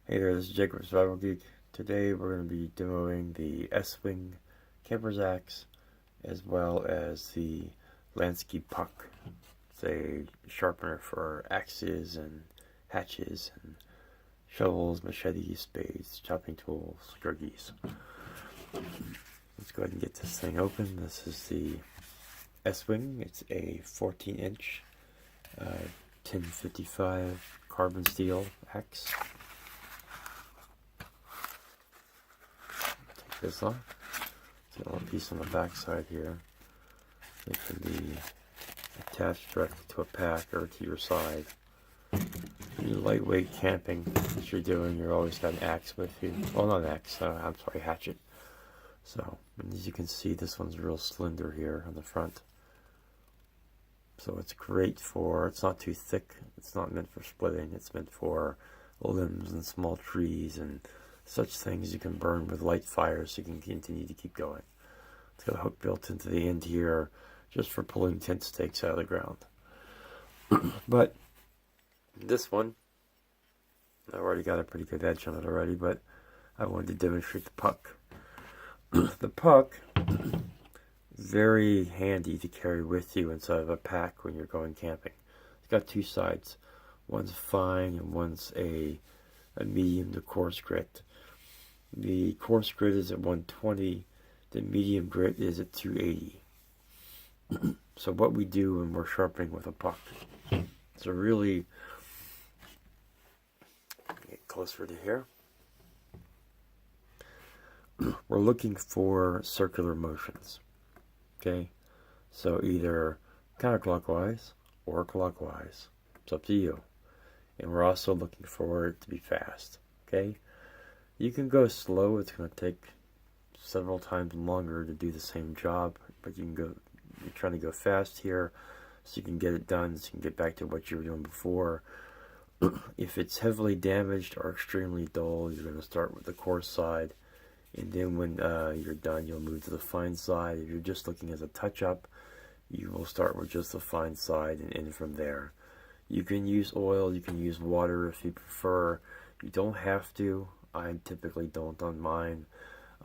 Hey there, this is Jake with SurvivalGeek. Today we're going to be demoing the Estwing camper's axe as well as the Lansky puck. It's a sharpener for axes and hatchets and shovels, machetes, spades, chopping tools, gurgies. Let's go ahead and get this thing open. This is the Estwing. It's a 14-inch 1055 carbon steel axe. This off. It's got a little piece on the back side here. It can be attached directly to a pack or to your side. Lightweight camping that you're doing, you're always got an axe with you. Well, not an axe, I'm sorry, hatchet. So, as you can see, this one's real slender here on the front. So it's great for, it's not too thick, it's not meant for splitting, it's meant for limbs and small trees and such things you can burn with light fires so you can continue to keep going. It's got a hook built into the end here just for pulling tent stakes out of the ground. But this one, I've already got a pretty good edge on it already, but I wanted to demonstrate the puck. The puck, very handy to carry with you inside of a pack when you're going camping. It's got two sides. One's fine and one's a medium to coarse grit. The coarse grit is at 120, the medium grit is at 280. So what we do when we're sharpening with a puck, so really, get closer to here, we're looking for circular motions, okay? So either counterclockwise or clockwise, it's up to you. And we're also looking for it to be fast, okay? You can go slow, it's going to take several times longer to do the same job, but you're trying to go fast here so you can get it done, so you can get back to what you were doing before. If it's heavily damaged or extremely dull, you're going to start with the coarse side, and then when you're done, you'll move to the fine side. If you're just looking as a touch-up, you will start with just the fine side and end from there. You can use oil, you can use water if you prefer. You don't have to. I typically don't on mine.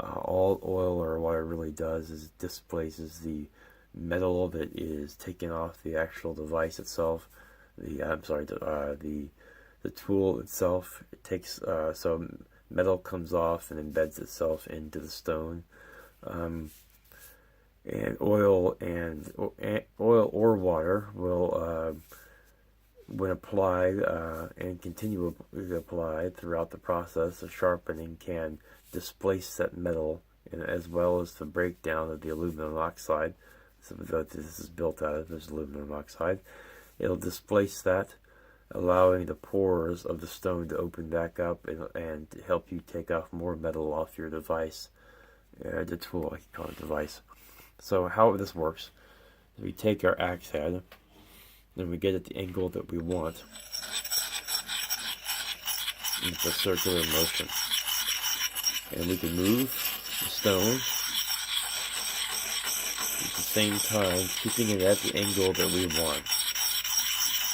All oil or water really does is displaces the metal that is taken off the actual device itself. The tool itself. It takes so metal comes off and embeds itself into the stone. And oil or water will when applied and continually applied throughout the process of sharpening, can displace that metal, and as well as the breakdown of the aluminum oxide. So that this is built out of this aluminum oxide. It'll displace that, allowing the pores of the stone to open back up and help you take off more metal off your device, the tool, I can call it device. So how this works is we take our axe head, then we get at the angle that we want. It's a circular motion. And we can move the stone at the same time, keeping it at the angle that we want.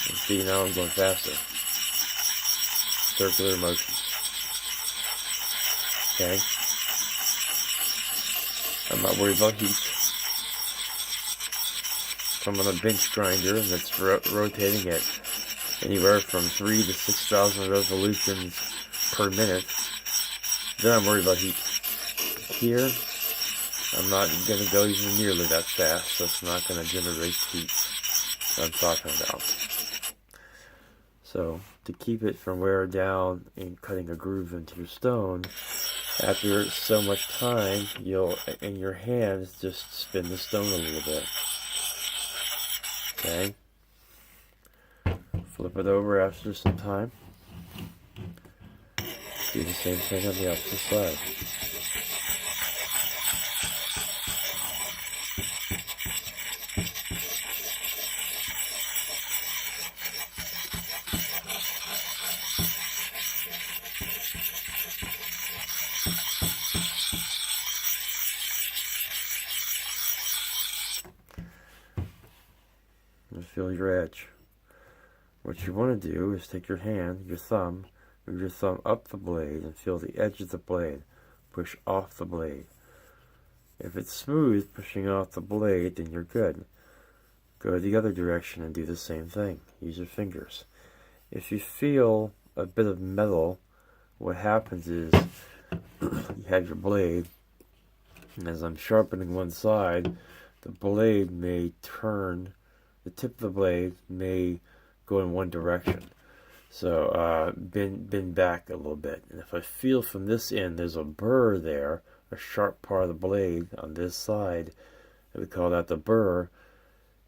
And see, now I'm going faster. Circular motion. Okay? I'm not worried about heat. I'm on a bench grinder that's rotating at anywhere from 3 to 6,000 revolutions per minute. Then I'm worried about heat. Here, I'm not going to go even nearly that fast, so it's not going to generate heat that I'm talking about. So, to keep it from wear down and cutting a groove into your stone, after so much time, you'll, in your hands, just spin the stone a little bit. Okay, flip it over after some time. Do the same thing on the opposite side. And feel your edge. What you want to do is take your hand, your thumb, Move your thumb up the blade and feel the edge of the blade. Push off the blade. If it's smooth, pushing off the blade, then you're good. Go the other direction and do the same thing. Use your fingers. If you feel a bit of metal, what happens is you have your blade, and as I'm sharpening one side, the blade may turn, the tip of the blade may go in one direction. So bend back a little bit. And if I feel from this end there's a burr there, a sharp part of the blade on this side, and we call that the burr,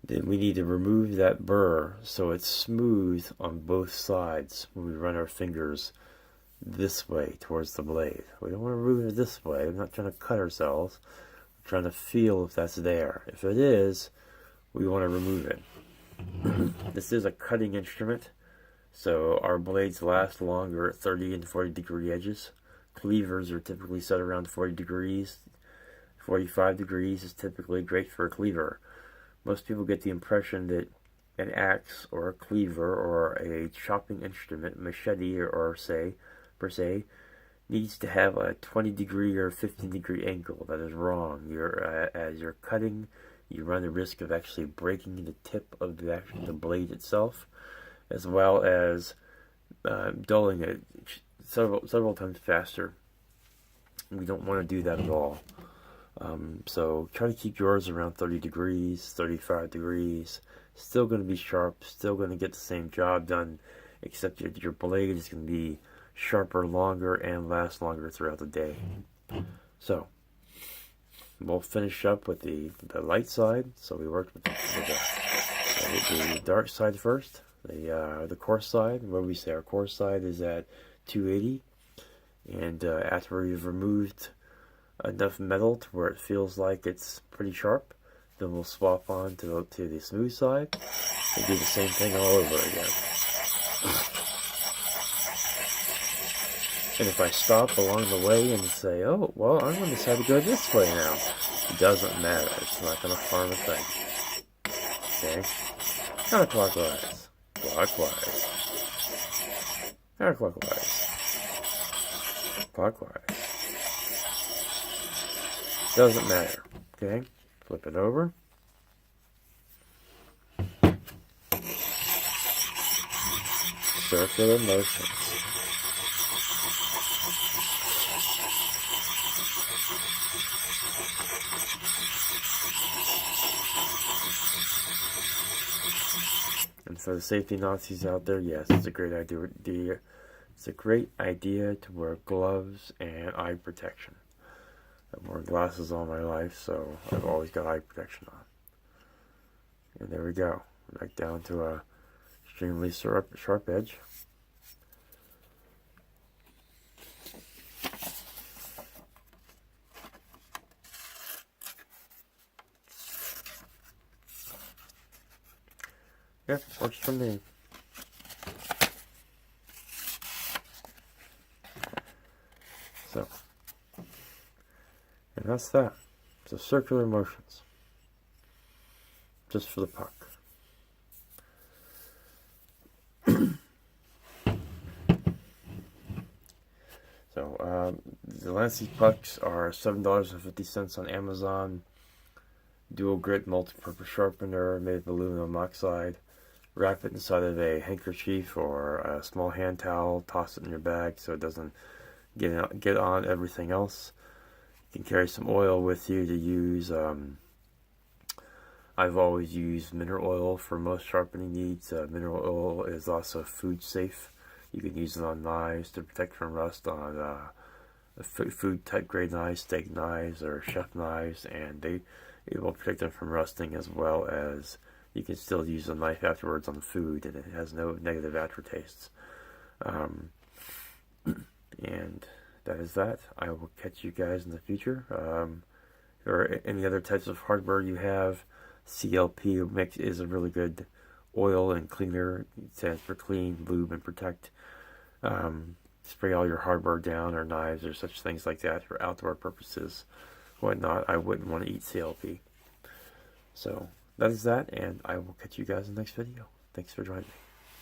then we need to remove that burr so it's smooth on both sides when we run our fingers this way towards the blade. We don't want to remove it this way. We're not trying to cut ourselves. We're trying to feel if that's there. If it is, we want to remove it. This is a cutting instrument, so our blades last longer at 30 and 40 degree edges. Cleavers are typically set around 40 degrees. 45 degrees is typically great for a cleaver. Most people get the impression that an axe or a cleaver or a chopping instrument, machete or per se, needs to have a 20 degree or 15 degree angle. That is wrong. As you're cutting, you run the risk of actually breaking the tip of the blade itself, as well as dulling it several times faster. We don't want to do that at all. So try to keep yours around 30 degrees, 35 degrees. Still going to be sharp, still going to get the same job done, except your blade is going to be sharper, longer, and last longer throughout the day. So we'll finish up with the light side. So we worked with the dark side first, the coarse side. What we say our coarse side is at 280, and after we've removed enough metal to where it feels like it's pretty sharp, then we'll swap on to the smooth side and do the same thing all over again. And if I stop along the way and say, oh, well, I'm going to decide to go this way now, it doesn't matter. It's not going to harm a thing. Okay? Counterclockwise. Clockwise. Counterclockwise. Clockwise. Doesn't matter. Okay? Flip it over. Circular motions. And for the safety Nazis out there, yes, it's a great idea. It's a great idea to wear gloves and eye protection. I've worn glasses all my life, so I've always got eye protection on. And there we go. Back down to a extremely sharp edge. Yep, works for me. So, and that's that. So circular motions. Just for the puck. So, the Lansky pucks are $7.50 on Amazon. Dual grit multi-purpose sharpener made of aluminum oxide. Wrap it inside of a handkerchief or a small hand towel. Toss it in your bag so it doesn't get on everything else. You can carry some oil with you to use. I've always used mineral oil for most sharpening needs. Mineral oil is also food safe. You can use it on knives to protect from rust on food type grade knives, steak knives, or chef knives, and it will protect them from rusting, as well as you can still use the knife afterwards on the food, and it has no negative aftertastes. And that is that. I will catch you guys in the future. Or any other types of hardware you have, CLP is a really good oil and cleaner. It stands for clean, lube, and protect. Spray all your hardware down, or knives, or such things like that for outdoor purposes, whatnot. I wouldn't want to eat CLP. So that is that, and I will catch you guys in the next video. Thanks for joining me.